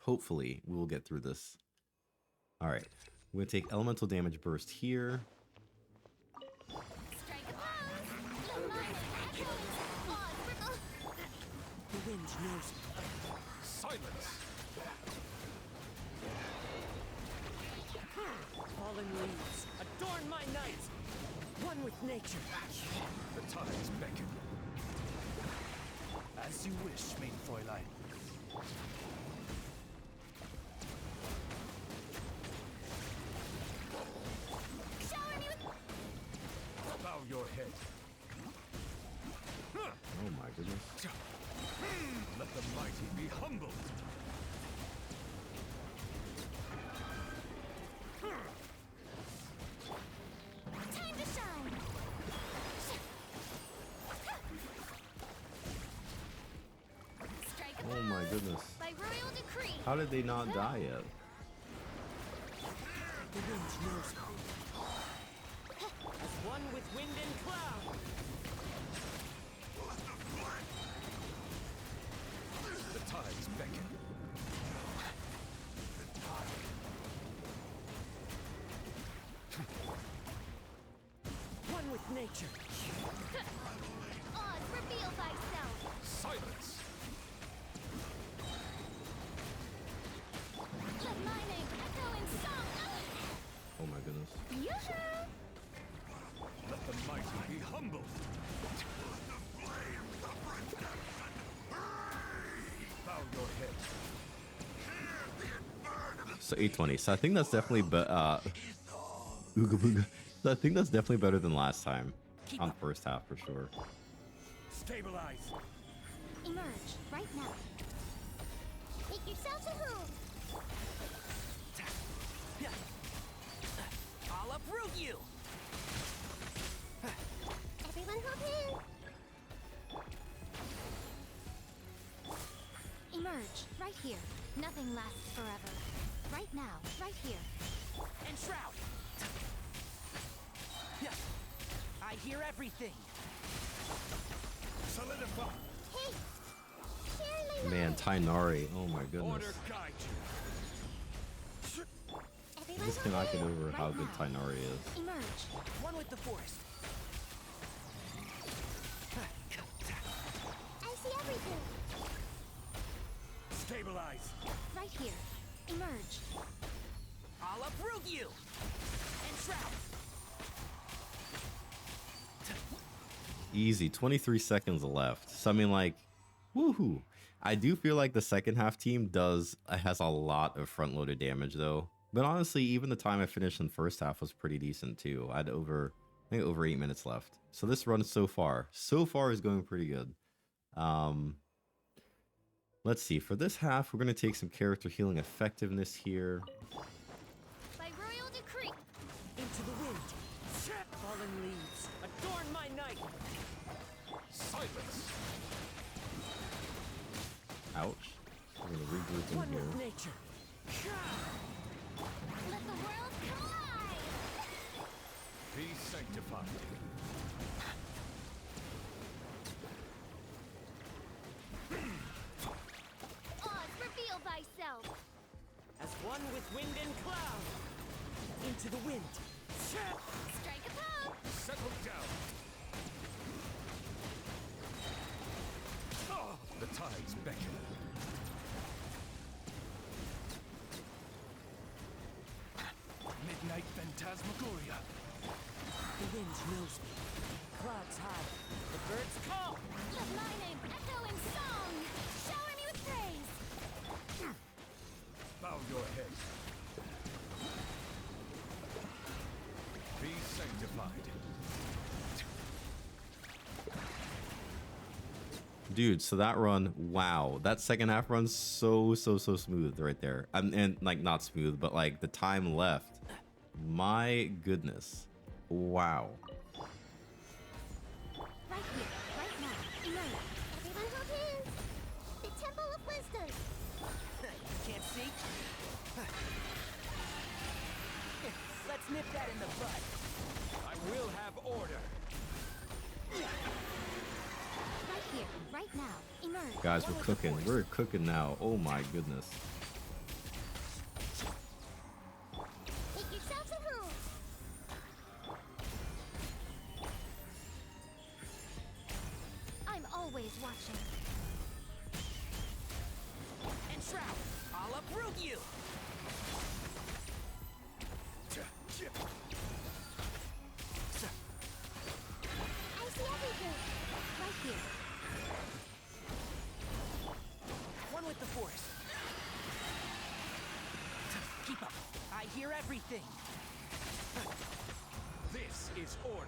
Hopefully, we will get through this. All right. We're going to take elemental damage burst here. The wind knows me. Silence! Fallen leaves, adorn my night! One with nature. The tides beckon. As you wish, mein Fräulein. Shower me with... Bow your head. Oh my goodness. Let the mighty be humbled. Time to shine! Strike a Oh my goodness. by royal decree! How did they not die yet? The wind knows me. As one with wind and cloud. The tides beckon. One with nature. Oz, reveal thyself! Silence! Let my name echo in song! Oh my goodness. Yoo-hoo! Let the mighty be humbled. Bow your head. So 820. So I think that's definitely Ooga booga. So I think that's definitely better than last time. On the first half for sure. Stabilize. Emerge, right now. Make yourself a home! I'll uproot you! Everyone hop in! Emerge, right here. Nothing lasts forever. Right now, right here. And shroud! I hear everything! Solidify. Hey! Surely Man, Tainari. Oh my Order goodness. guide you. I Everyone just hop cannot get in. over how Right good now. Tainari is. Emerge. One with the forest. I see everything. Stabilize. Right here. Emerge. I'll uproot you! And shroud! Easy. 23 seconds left. So I mean, like, woohoo. I do feel like the second half team has a lot of front loaded damage though. But honestly, even the time I finished in the first half was pretty decent too. I think over 8 minutes left. So this run so far is going pretty good. Let's see. For this half, we're gonna take some character healing effectiveness here. By royal decree. Into the wind! Fallen leaves, adorn my night! Silence. Ouch. We're gonna regroup in One here. with nature! Let the world collide! Be sanctified. Oz, reveal thyself! As one with wind and cloud! Into the wind! Strike a pose! Settle down. Ah, the tides beckon. Midnight phantasmagoria. The wind knows me. Clouds high. The birds call! Let my name echo in song! Shower me with praise! Bow your head. Be sanctified. Dude, so that run, wow. That second half run's so smooth right there. And like, not smooth, but like the time left. My goodness. Wow. Right here, right now. Emerge. Everyone hop in! The Temple of Wisdom! Can't see? Let's nip that in the bud. I will have order. Right here, right now. Emerge. Guys, we're cooking. We're cooking now. Oh my goodness. uproot you! I see everything. Right here. One with the force. Keep up. I hear everything. This is order.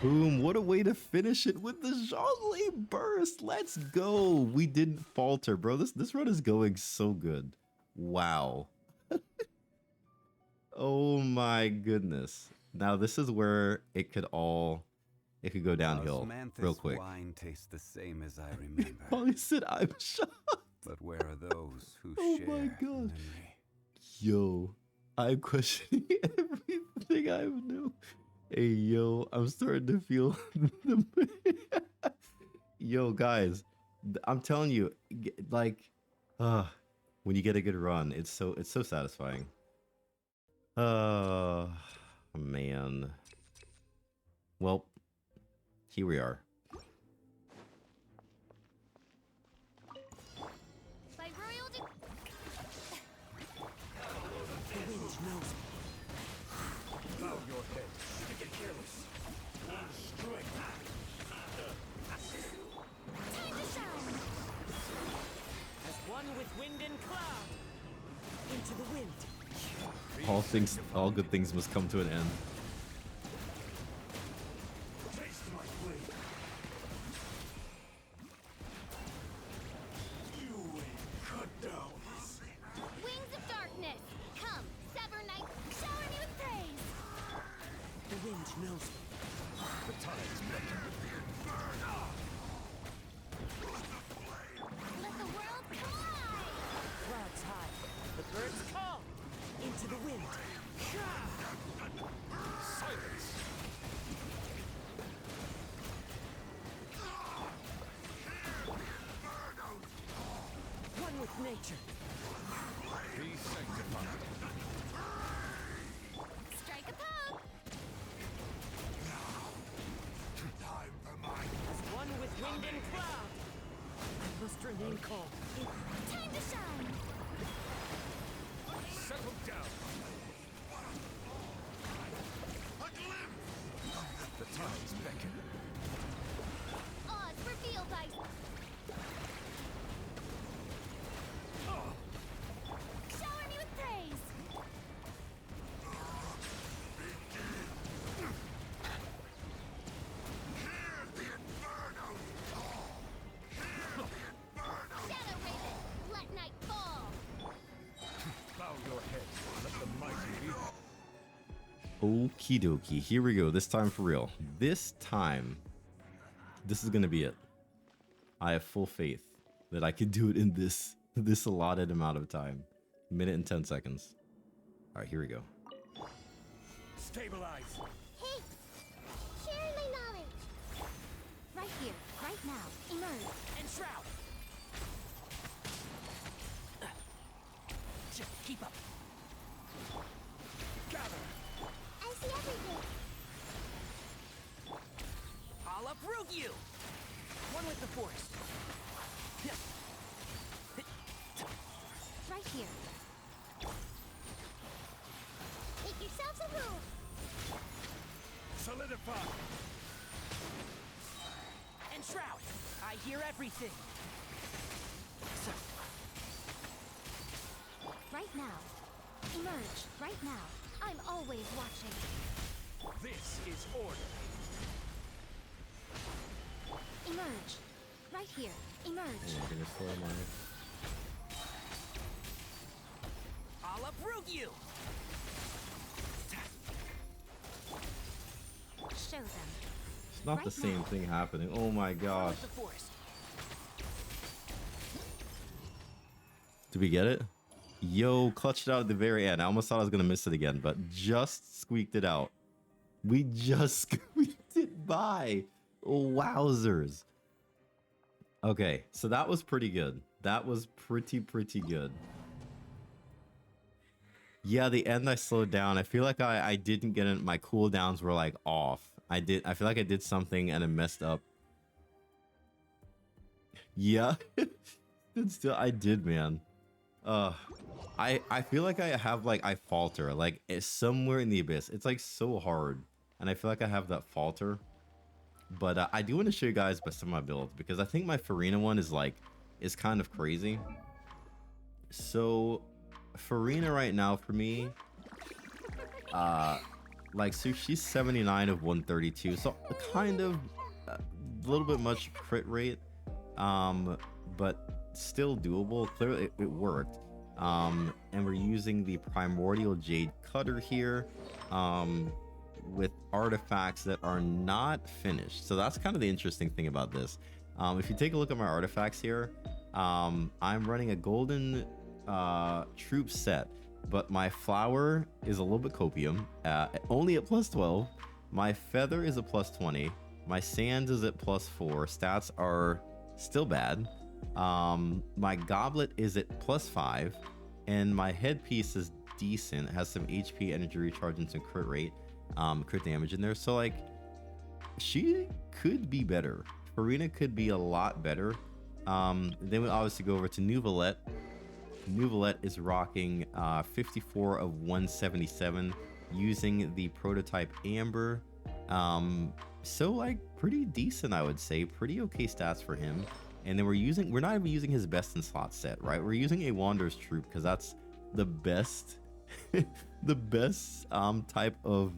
Boom, what a way to finish it with the Zhongli burst. Let's go. We didn't falter, bro. This run is going so good. Wow. Oh my goodness. Now this is where it could go downhill real quick. Wine tastes the same as I remember. Polly said, I'm shocked. But where are those who Oh share my the God. memory? Yo, I'm questioning everything I knew. Hey, yo, I'm starting to feel the yo, guys, I'm telling you, like, when you get a good run, it's so satisfying. Man. Well, here we are. By royal The wind knows me. Bow your head. Get careless. time to shine. As one with wind and cloud. Into the wind. All good things must come to an end. Taste my blade. You ain't cut down. Wings of darkness. Come, sever night. Shower me with praise. The wind knows me. The tides beckon. Let the world collide. Clouds high. The birds call. Into the wind. Silence. One with nature. Be sanctified. Strike a poke. Time for mine. As one with wind and cloud. I must remain calm. Time to shine. Settle down. The tides beckon. Oz revealed by shower me with praise. Shadow Raven, let night fall. Bow your head. Let the mighty be. Okie dokie, here we go. This time for real. This time, this is gonna be it. I have full faith that I can do it in this allotted amount of time. Minute and 10 seconds. All right, here we go. Stabilize. Hey, sharing my knowledge. Right here, right now, emerge. And shroud. Keep up. Gather. I see everything. I'll uproot you. One with the force. Right here. Make yourselves a move. Solidify. And shroud. I hear everything. Right now. Emerge. Right now. I'm always watching. This is order. Emerge. Right here. Emerge. I'll uproot you. Show them. It's not the Right same now. thing happening. Oh my One gosh. with the force. Did we get it? Yo, clutched it out at the very end. I almost thought I was gonna miss it again, but just squeaked it out. We just squeaked it by. Wowzers. Okay, so that was pretty good. That was pretty good. Yeah, the end I slowed down. I feel like I didn't get it. My cooldowns were like off. I feel like I did something and it messed up. Yeah. Still, I did, man. Uh, I feel like I have like I falter like it's somewhere in the abyss. It's like so hard, and I feel like I have that falter. But I do want to show you guys some of my builds because I think my Furina one is kind of crazy. So Furina right now for me, like so she's 79 of 132, so kind of a little bit much crit rate, but still doable. Clearly it worked. And we're using the Primordial Jade Cutter here, with artifacts that are not finished. So that's kind of the interesting thing about this. If you take a look at my artifacts here, I'm running a golden troop set, but my flower is a little bit copium, only at plus 12. My feather is a plus 20. My sand is at plus 4. Stats are still bad. My goblet is at plus 5, and my headpiece is decent. It has some HP, energy recharge, and some crit rate, crit damage in there. So like, she could be better. Furina could be a lot better. Then we obviously go over to Nuvalette. Nuvalette is rocking 54 of 177 using the prototype Amber. So like pretty decent, I would say. Pretty okay stats for him. And then we're not even using his best in slot set, right? We're using a Wanderer's Troop because that's the best the best type of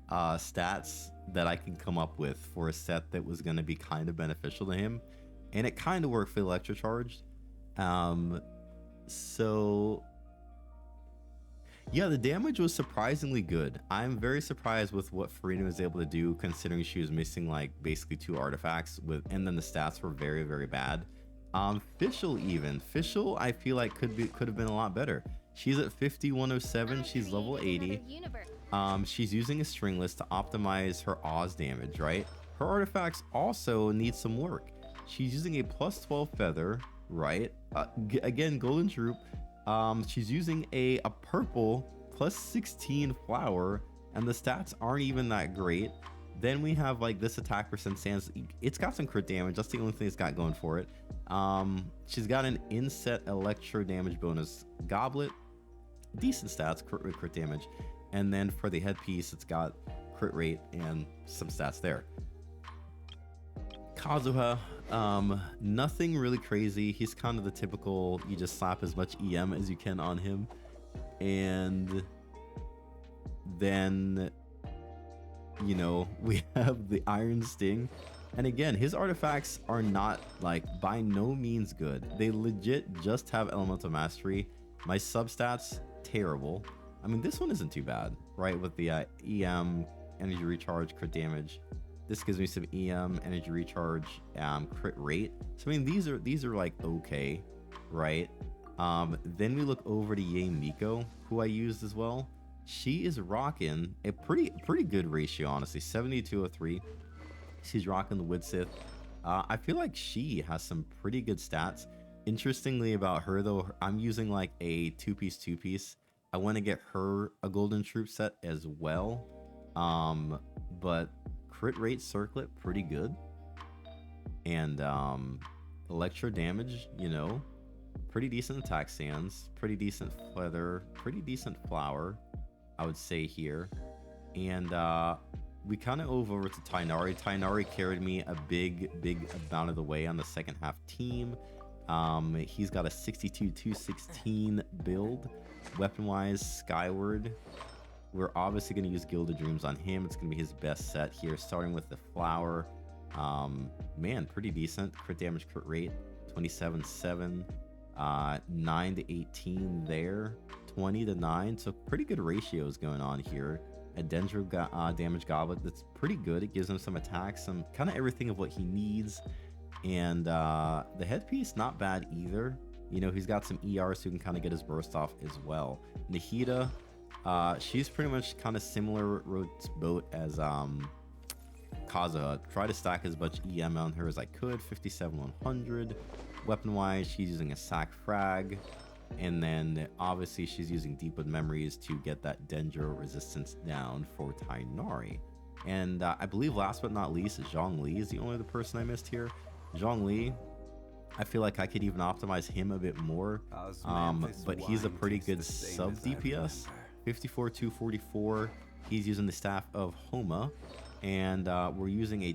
stats that I can come up with for a set that was going to be kind of beneficial to him, and it kind of worked for the electrocharged. So yeah, the damage was surprisingly good. I'm very surprised with what Furina was able to do, considering she was missing like basically 2 artifacts and then the stats were very, very bad. Fischl I feel like could have been a lot better. She's at 5107, she's level 80. She's using a stringless to optimize her Oz damage, right? Her artifacts also need some work. She's using a plus 12 feather, right? Again, golden troop. She's using a purple plus 16 flower, and the stats aren't even that great. Then we have like this attack percent sands. It's got some crit damage. That's the only thing it's got going for it. She's got an inset electro damage bonus goblet, decent stats, crit damage, and then for the headpiece, it's got crit rate and some stats there. Kazuha, nothing really crazy. He's kind of the typical, you just slap as much EM as you can on him. And then, you know, we have the Iron Sting. And again, his artifacts are not like by no means good. They legit just have Elemental Mastery. My substats, terrible. I mean, this one isn't too bad, right? With the EM, energy recharge, crit damage. This gives me some EM, energy recharge, crit rate. So I mean, these are like okay, right? Then we look over to Ye Miko, who I used as well. She is rocking a pretty good ratio, honestly, 7203. She's rocking the Wood Sith. I feel like she has some pretty good stats. Interestingly about her though, I'm using like a two-piece. I want to get her a golden troop set as well. But crit rate circlet pretty good, and electro damage, you know, pretty decent attack sands, pretty decent feather, pretty decent flower, I would say here. And we kind of over to Tainari. Tainari carried me a big amount of the way on the second half team. He's got a 62-216 build. Weapon wise, Skyward. We're obviously going to use Gilded Dreams on him. It's going to be his best set here, starting with the flower. Man, pretty decent. Crit damage, crit rate, 27-7. 9-18 there. 20-9. So pretty good ratios going on here. A Dendro damage goblet that's pretty good. It gives him some attacks, some kind of everything of what he needs. And the headpiece, not bad either. You know, he's got some ER so he can kind of get his burst off as well. Nahida, she's pretty much kind of similar boat as Kazuha. Try to stack as much EM on her as I could. 57-100. Weapon wise, she's using a sack frag, and then obviously she's using Deepwood Memories to get that Dendro resistance down for Tainari. And I believe last but not least, Zhongli is the only other person I missed here. Zhongli, I feel like I could even optimize him a bit more. But he's a pretty good sub DPS. 54, 244. He's using the Staff of Homa. And we're using a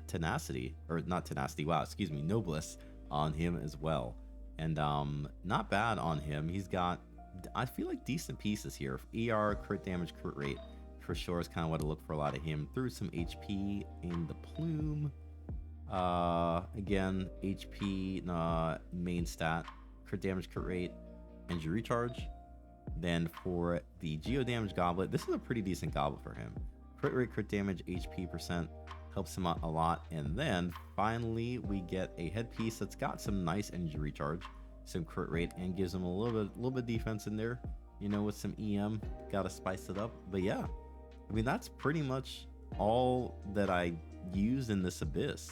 Tenacity, or not Tenacity, wow, excuse me, Noblesse on him as well. And not bad on him. He's got, I feel like, decent pieces here. ER, crit damage, crit rate, for sure is kind of what I look for a lot of him. Threw some HP in the Plume. Again, HP, main stat, crit damage, crit rate, injury recharge. Then for the Geo Damage Goblet, this is a pretty decent goblet for him. Crit rate, crit damage, HP percent, helps him out a lot. And then finally we get a headpiece that's got some nice injury recharge, some crit rate, and gives him a little bit defense in there, you know, with some EM. Gotta spice it up. But yeah, I mean, that's pretty much all that I used in this Abyss.